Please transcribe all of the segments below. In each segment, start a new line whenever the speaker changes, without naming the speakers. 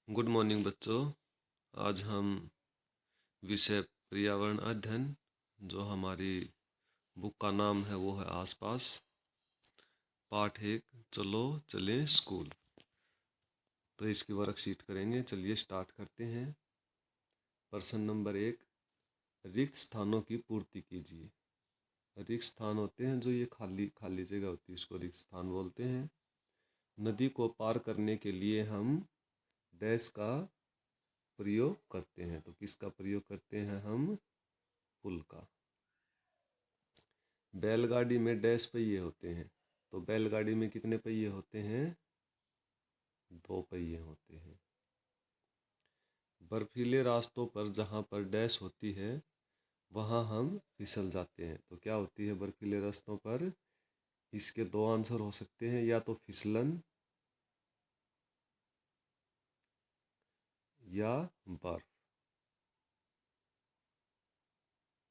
Good morning बच्चों। आज हम विषय पर्यावरण अध्ययन, जो हमारी बुक का नाम है वो है आसपास, पाठ 1, चलो चलें स्कूल। तो इसकी वर्कशीट करेंगे। चलिए स्टार्ट करते हैं। प्रश्न नंबर 1, रिक्त स्थानों की पूर्ति कीजिए। रिक्त स्थान होते हैं जो ये खाली खाली जगह होती है, इसको रिक्त स्थान बोलते हैं। नदी को पार करने के लिए हम डैश का प्रयोग करते हैं। तो किसका प्रयोग करते हैं हम? पुल का। बैलगाड़ी में डैश पहिए होते हैं। तो बैलगाड़ी में कितने पहिए होते हैं? 2 पहिए होते हैं। बर्फीले रास्तों पर जहाँ पर डैश होती है वहाँ हम फिसल जाते हैं। तो क्या होती है बर्फीले रास्तों पर? इसके 2 आंसर हो सकते हैं, या तो फिसलन या बर्फ।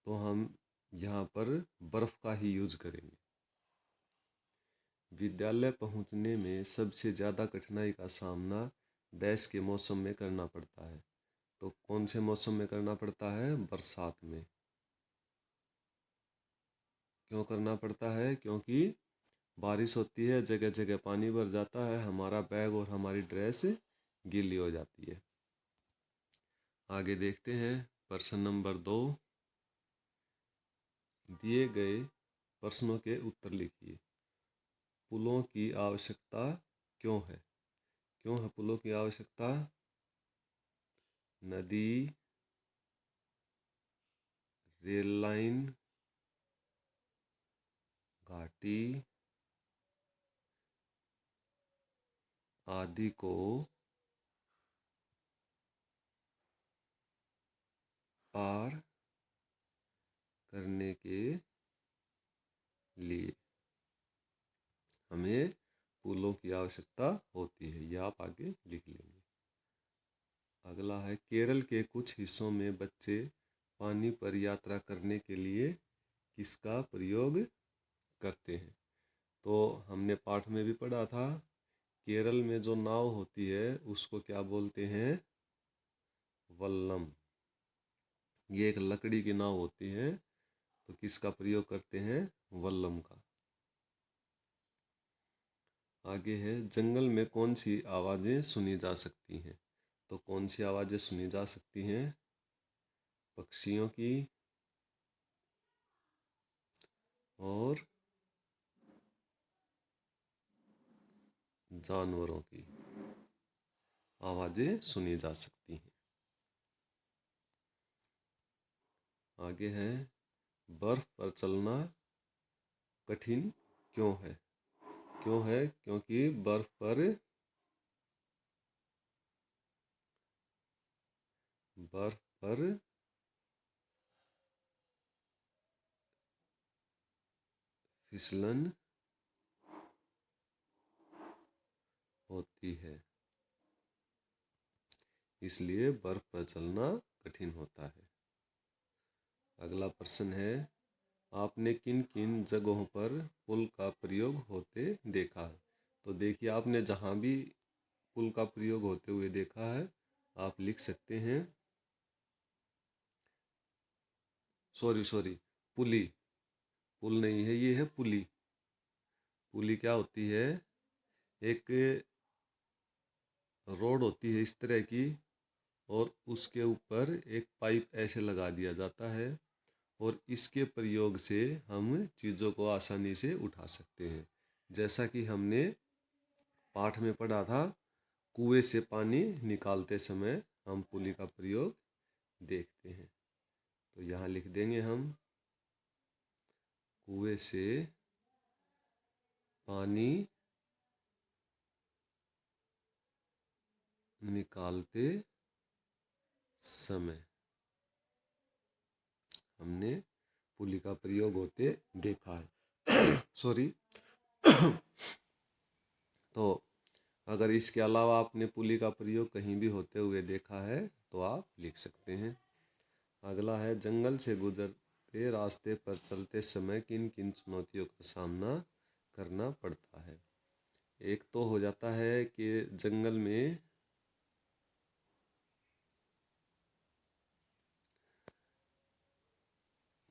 तो हम यहाँ पर बर्फ का ही यूज करेंगे। विद्यालय पहुँचने में सबसे ज़्यादा कठिनाई का सामना डैश के मौसम में करना पड़ता है। तो कौन से मौसम में करना पड़ता है? बरसात में। क्यों करना पड़ता है? क्योंकि बारिश होती है, जगह जगह पानी भर जाता है, हमारा बैग और हमारी ड्रेस गीली हो जाती है। आगे देखते हैं। प्रश्न नंबर 2, दिए गए प्रश्नों के उत्तर लिखिए। पुलों की आवश्यकता क्यों है? क्यों है पुलों की आवश्यकता? नदी, रेल लाइन, घाटी आदि को पार करने के लिए हमें पुलों की आवश्यकता होती है। यह आप आगे लिख लेंगे। अगला है, केरल के कुछ हिस्सों में बच्चे पानी पर यात्रा करने के लिए किसका प्रयोग करते हैं? तो हमने पाठ में भी पढ़ा था, केरल में जो नाव होती है उसको क्या बोलते हैं? वल्लम। ये एक लकड़ी की नाव होती है। तो किसका प्रयोग करते हैं? वल्लम का। आगे है, जंगल में कौन सी आवाज़ें सुनी जा सकती हैं? तो कौन सी आवाज़ें सुनी जा सकती हैं? पक्षियों की और जानवरों की आवाज़ें सुनी जा सकती हैं। आगे है, बर्फ पर चलना कठिन क्यों है? क्यों है? क्योंकि बर्फ पर फिसलन होती है, इसलिए बर्फ पर चलना कठिन होता है। अगला प्रश्न है, आपने किन किन जगहों पर पुल का प्रयोग होते देखा है? तो देखिए, आपने जहाँ भी पुल का प्रयोग होते हुए देखा है आप लिख सकते हैं। सॉरी, पुली। पुल नहीं है, ये है पुली। पुली क्या होती है? एक रोड होती है इस तरह की, और उसके ऊपर एक पाइप ऐसे लगा दिया जाता है, और इसके प्रयोग से हम चीज़ों को आसानी से उठा सकते हैं। जैसा कि हमने पाठ में पढ़ा था, कुएं से पानी निकालते समय हम पुली का प्रयोग देखते हैं। तो यहाँ लिख देंगे हम, कुएं से पानी निकालते समय हमने पुली का प्रयोग होते देखा है। सॉरी। तो अगर इसके अलावा आपने पुली का प्रयोग कहीं भी होते हुए देखा है तो आप लिख सकते हैं। अगला है, जंगल से गुजरते रास्ते पर चलते समय किन किन चुनौतियों का सामना करना पड़ता है? एक तो हो जाता है कि जंगल में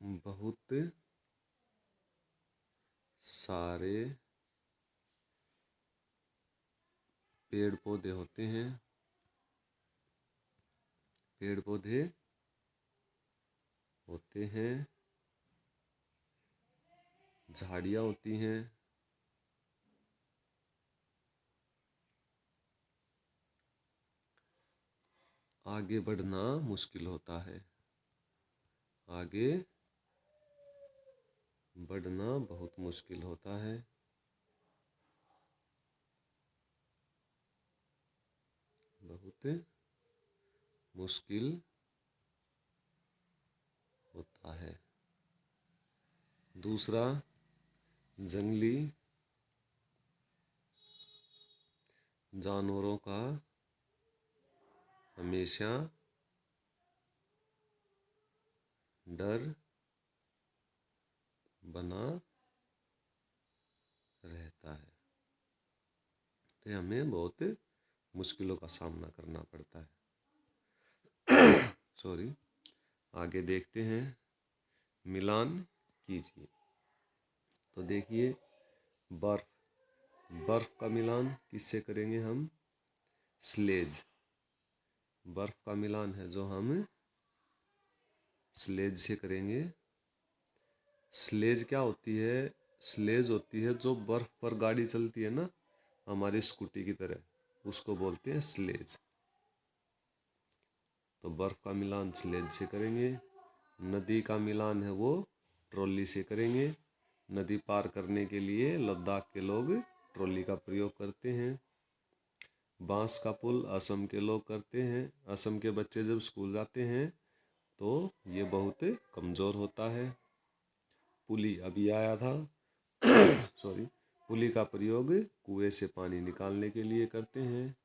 बहुत सारे पेड़ पौधे होते हैं, पेड़ पौधे होते हैं, झाड़ियाँ होती हैं, आगे बढ़ना मुश्किल होता है, आगे बढ़ना बहुत मुश्किल होता है, बहुत मुश्किल होता है। दूसरा, जंगली जानवरों का हमेशा डर बना रहता है, तो हमें बहुत मुश्किलों का सामना करना पड़ता है। सॉरी, आगे देखते हैं, मिलान कीजिए। तो देखिए, बर्फ, बर्फ का मिलान किससे करेंगे हम? स्लेज, बर्फ का मिलान है जो हम स्लेज से करेंगे। स्लेज क्या होती है? स्लेज होती है जो बर्फ पर गाड़ी चलती है ना, हमारी स्कूटी की तरह, उसको बोलते हैं स्लेज। तो बर्फ का मिलान स्लेज से करेंगे। नदी का मिलान है वो ट्रॉली से करेंगे। नदी पार करने के लिए लद्दाख के लोग ट्रॉली का प्रयोग करते हैं। बांस का पुल असम के लोग करते हैं। असम के बच्चे जब स्कूल जाते हैं तो ये बहुत कमज़ोर होता है। पुली अभी आया था सॉरी, पुली का प्रयोग कुएं से पानी निकालने के लिए करते हैं।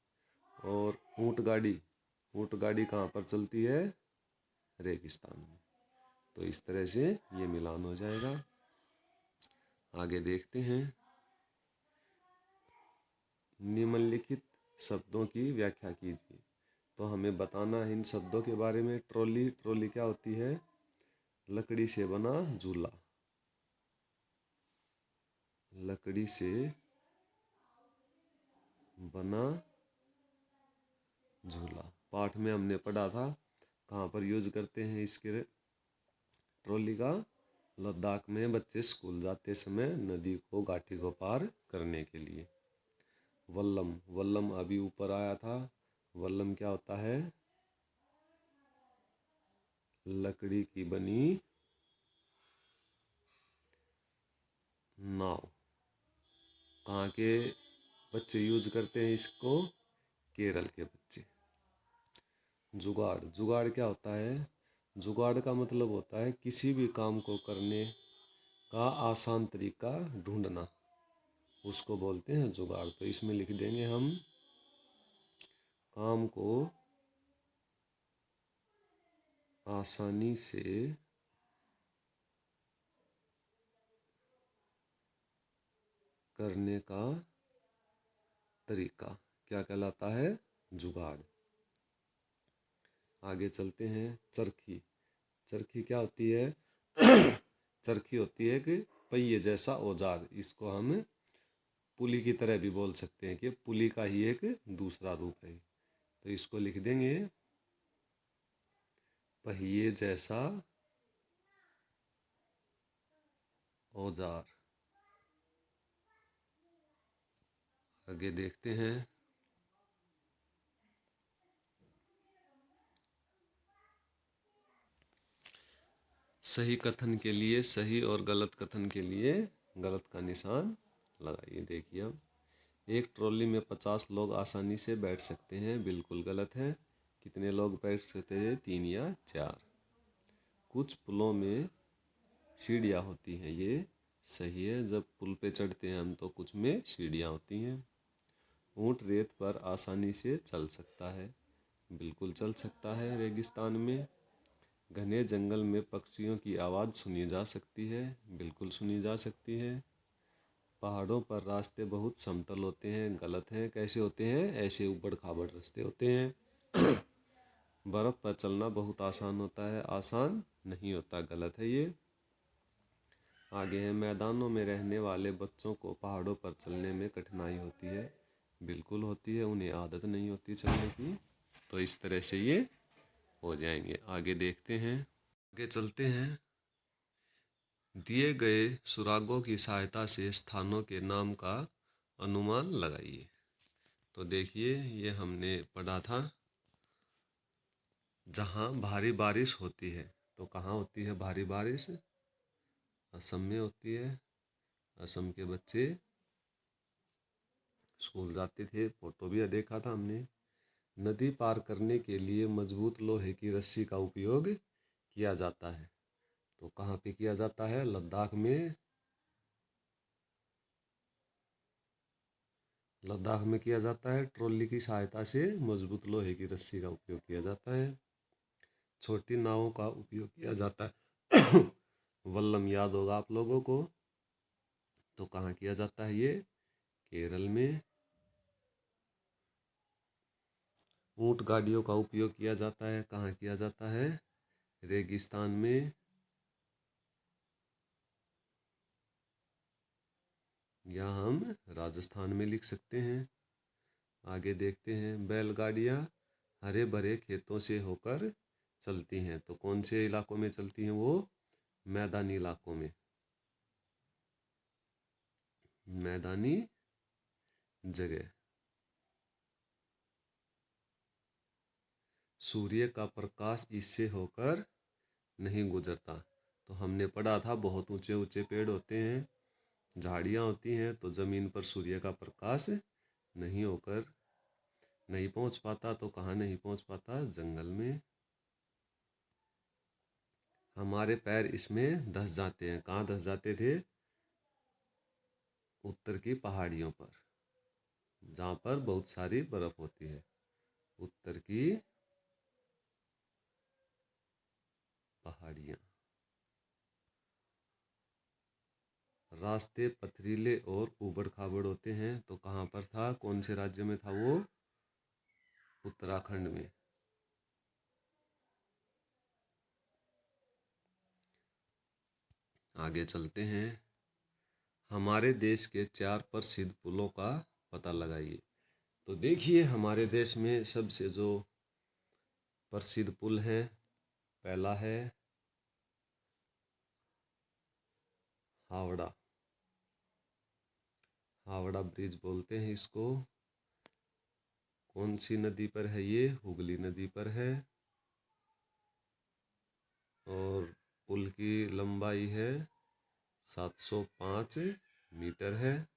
और ऊंट गाड़ी कहाँ पर चलती है? रेगिस्तान में। तो इस तरह से ये मिलान हो जाएगा। आगे देखते हैं, निम्नलिखित शब्दों की व्याख्या कीजिए। तो हमें बताना है इन शब्दों के बारे में। ट्रॉली, ट्रॉली क्या होती है? लकड़ी से बना झूला, लकड़ी से बना झूला। पाठ में हमने पढ़ा था, कहाँ पर यूज करते हैं इसके ट्रॉली का? लद्दाख में बच्चे स्कूल जाते समय नदी को, घाटी को पार करने के लिए। वल्लम, वल्लम अभी ऊपर आया था। वल्लम क्या होता है? लकड़ी की बनी नाव। कहाँ के बच्चे यूज करते हैं इसको? केरल के बच्चे। जुगाड़, जुगाड़ क्या होता है? जुगाड़ का मतलब होता है किसी भी काम को करने का आसान तरीका ढूंढना, उसको बोलते हैं जुगाड़। तो इसमें लिख देंगे हम, काम को आसानी से करने का तरीका क्या कहलाता है? जुगाड़। आगे चलते हैं, चरखी। चरखी क्या होती है? चरखी होती है कि पहिए जैसा औजार। इसको हम पुली की तरह भी बोल सकते हैं कि पुली का ही एक दूसरा रूप है। तो इसको लिख देंगे, पहिए जैसा औजार। आगे देखते हैं, सही कथन के लिए सही और गलत कथन के लिए गलत का निशान लगाइए। देखिए, अब एक ट्रॉली में 50 लोग आसानी से बैठ सकते हैं, बिल्कुल गलत है। कितने लोग बैठ सकते हैं? 3 या 4। कुछ पुलों में सीढ़ियाँ होती हैं, ये सही है। जब पुल पे चढ़ते हैं हम तो कुछ में सीढ़ियाँ होती हैं। ऊँट रेत पर आसानी से चल सकता है, बिल्कुल चल सकता है रेगिस्तान में। घने जंगल में पक्षियों की आवाज़ सुनी जा सकती है, बिल्कुल सुनी जा सकती है। पहाड़ों पर रास्ते बहुत समतल होते हैं, गलत है। कैसे होते हैं? ऐसे ऊबड़ खाबड़ रास्ते होते हैं। बर्फ़ पर चलना बहुत आसान होता है, आसान नहीं होता, गलत है ये। आगे है, मैदानों में रहने वाले बच्चों को पहाड़ों पर चलने में कठिनाई होती है। बिल्कुल होती है, उन्हें आदत नहीं होती चलने की। तो इस तरह से ये हो जाएंगे। आगे देखते हैं, आगे चलते हैं। दिए गए सुरागों की सहायता से स्थानों के नाम का अनुमान लगाइए। तो देखिए, ये हमने पढ़ा था, जहाँ भारी बारिश होती है। तो कहाँ होती है भारी बारिश? असम में होती है। असम के बच्चे स्कूल जाते थे, फोटो भी देखा था हमने। नदी पार करने के लिए मजबूत लोहे की रस्सी का उपयोग किया जाता है। तो कहाँ पे किया जाता है? लद्दाख में। लद्दाख में किया जाता है। ट्रॉली की सहायता से मजबूत लोहे की रस्सी का उपयोग किया जाता है। छोटी नावों का उपयोग किया जाता है। वल्लम याद होगा आप लोगों को। तो कहाँ किया जाता है ये? केरल में। ऊंट गाड़ियों का उपयोग किया जाता है। कहाँ किया जाता है? रेगिस्तान में। या हम राजस्थान में लिख सकते हैं। आगे देखते हैं, बैलगाड़ियाँ हरे भरे खेतों से होकर चलती हैं। तो कौन से इलाकों में चलती हैं वो? मैदानी इलाकों में। मैदानी जगह। सूर्य का प्रकाश इससे होकर नहीं गुजरता। तो हमने पढ़ा था, बहुत ऊंचे ऊंचे पेड़ होते हैं, झाड़ियाँ होती हैं, तो ज़मीन पर सूर्य का प्रकाश नहीं होकर नहीं पहुंच पाता। तो कहाँ नहीं पहुंच पाता? जंगल में। हमारे पैर इसमें धंस जाते हैं। कहाँ धंस जाते थे? उत्तर की पहाड़ियों पर, जहाँ पर बहुत सारी बर्फ होती है। उत्तर की पहाड़ियाँ। रास्ते पथरीले और ऊबड़ खाबड़ होते हैं। तो कहाँ पर था? कौन से राज्य में था वो? उत्तराखंड में। आगे चलते हैं, हमारे देश के 4 प्रसिद्ध पुलों का पता लगाइए। तो देखिए, हमारे देश में सबसे जो प्रसिद्ध पुल है, पहला है हावड़ा। हावड़ा ब्रिज बोलते हैं इसको। कौन सी नदी पर है ये? हुगली नदी पर है। और पुल की लंबाई है 705 मीटर है।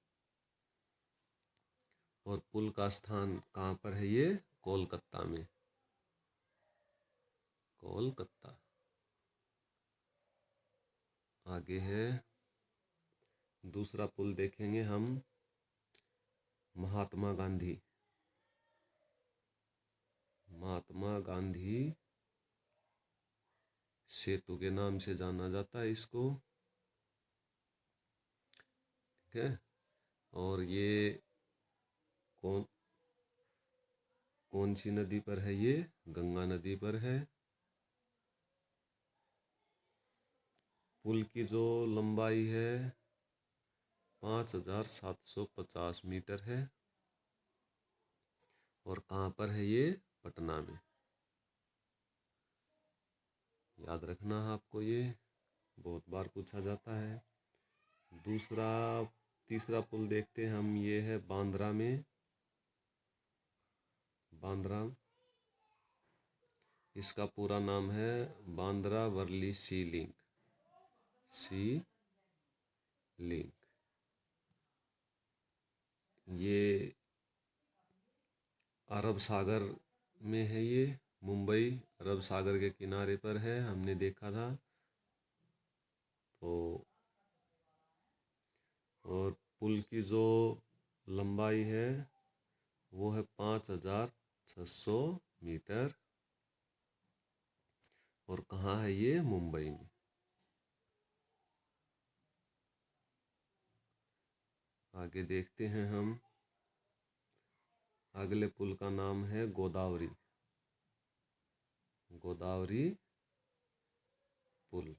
और पुल का स्थान कहाँ पर है ये? कोलकाता में। कोलकाता। आगे है, दूसरा पुल देखेंगे हम, महात्मा गांधी। महात्मा गांधी सेतु के नाम से जाना जाता है इसको। ठीक है। और ये कौन कौन सी नदी पर है ये? गंगा नदी पर है। पुल की जो लंबाई है 5750 मीटर है। और कहाँ पर है ये? पटना में। याद रखना है आपको, ये बहुत बार पूछा जाता है। दूसरा तीसरा पुल देखते हैं हम, ये है बांद्रा में। बांद्रा, इसका पूरा नाम है बांद्रा वर्ली सी लिंक। सी लिंक। ये अरब सागर में है ये। मुंबई अरब सागर के किनारे पर है, हमने देखा था। तो और पुल की जो लंबाई है वो है 5600 मीटर। और कहाँ है ये? मुंबई में। आगे देखते हैं हम, अगले पुल का नाम है गोदावरी। गोदावरी पुल।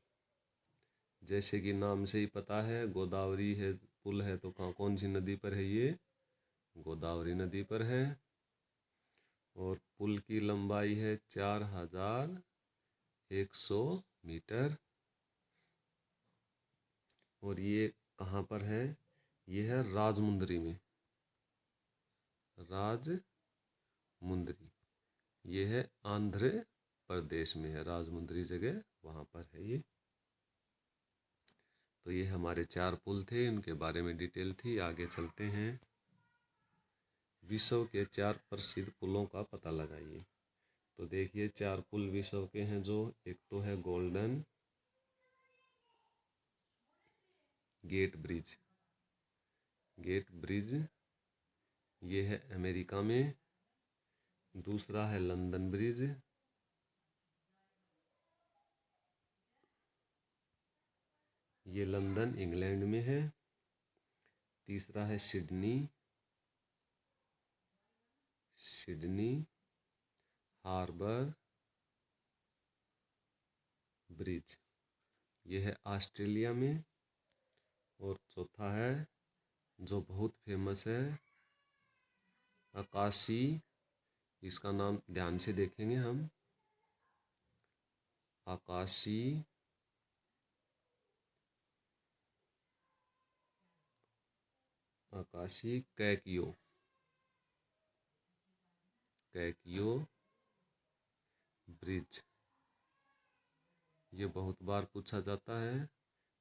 जैसे कि नाम से ही पता है, गोदावरी है, पुल है, तो कौन सी नदी पर है ये? गोदावरी नदी पर है। और पुल की लंबाई है 4100 मीटर। और ये कहाँ पर है? ये है राजमुंदरी में। राजमुंदरी, ये है आंध्र प्रदेश में है, राजमुंदरी जगह वहाँ पर है ये। तो ये हमारे 4 पुल थे, उनके बारे में डिटेल थी। आगे चलते हैं। विश्व के 4 प्रसिद्ध पुलों का पता लगाइए। तो देखिए 4 पुल विश्व के हैं जो, एक तो है Golden Gate Bridge. Gate Bridge ये है अमेरिका में। दूसरा है लंदन ब्रिज। ये लंदन इंग्लैंड में है। तीसरा है सिडनी हार्बर ब्रिज, ये है ऑस्ट्रेलिया में। और चौथा है जो बहुत फेमस है, आकाशी, इसका नाम ध्यान से देखेंगे हम, आकाशी कैकियो ब्रिज। ये बहुत बार पूछा जाता है।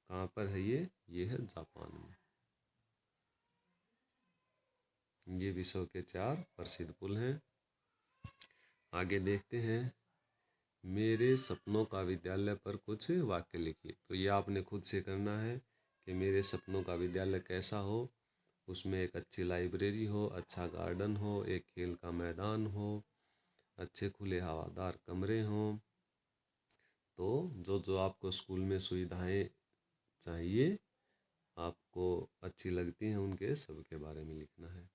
कहाँ पर है ये है जापान में। ये विश्व के 4 प्रसिद्ध पुल हैं। आगे देखते हैं। मेरे सपनों का विद्यालय पर कुछ वाक्य लिखिए। तो ये आपने खुद से करना है कि मेरे सपनों का विद्यालय कैसा हो। उसमें एक अच्छी लाइब्रेरी हो, अच्छा गार्डन हो, एक खेल का मैदान हो, अच्छे खुले हवादार कमरे हों। तो जो जो आपको स्कूल में सुविधाएं चाहिए, आपको अच्छी लगती हैं, उनके सबके बारे में लिखना है।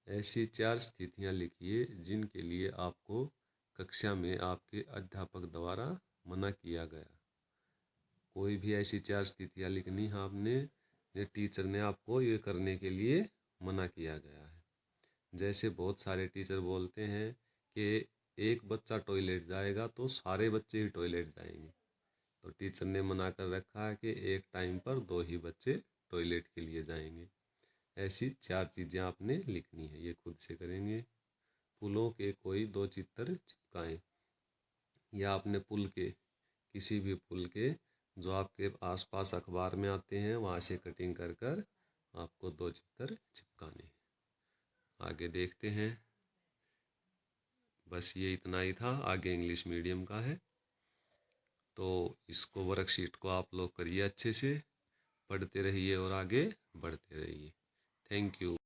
ऐसी 4 स्थितियां लिखिए जिनके लिए आपको कक्षा में आपके अध्यापक द्वारा मना किया गया। कोई भी ऐसी 4 स्थितियां लिखनी है आपने, ये टीचर ने आपको ये करने के लिए मना किया गया है। जैसे बहुत सारे टीचर बोलते हैं कि एक बच्चा टॉयलेट जाएगा तो सारे बच्चे ही टॉयलेट जाएंगे। तो टीचर ने मना कर रखा है कि एक टाइम पर 2 ही बच्चे टॉयलेट के लिए जाएंगे। ऐसी 4 चीज़ें आपने लिखनी है, ये खुद से करेंगे। पुलों के कोई 2 चित्र चिपकाएं। या आपने पुल के, किसी भी पुल के जो आपके आसपास अखबार में आते हैं, वहाँ से कटिंग कर कर आपको 2 चित्र चिपकाने हैं। आगे देखते हैं। बस ये इतना ही था। आगे इंग्लिश मीडियम का है, तो इसको वर्कशीट को आप लोग करिए अच्छे से, पढ़ते रहिए और आगे बढ़ते रहिए। Thank you.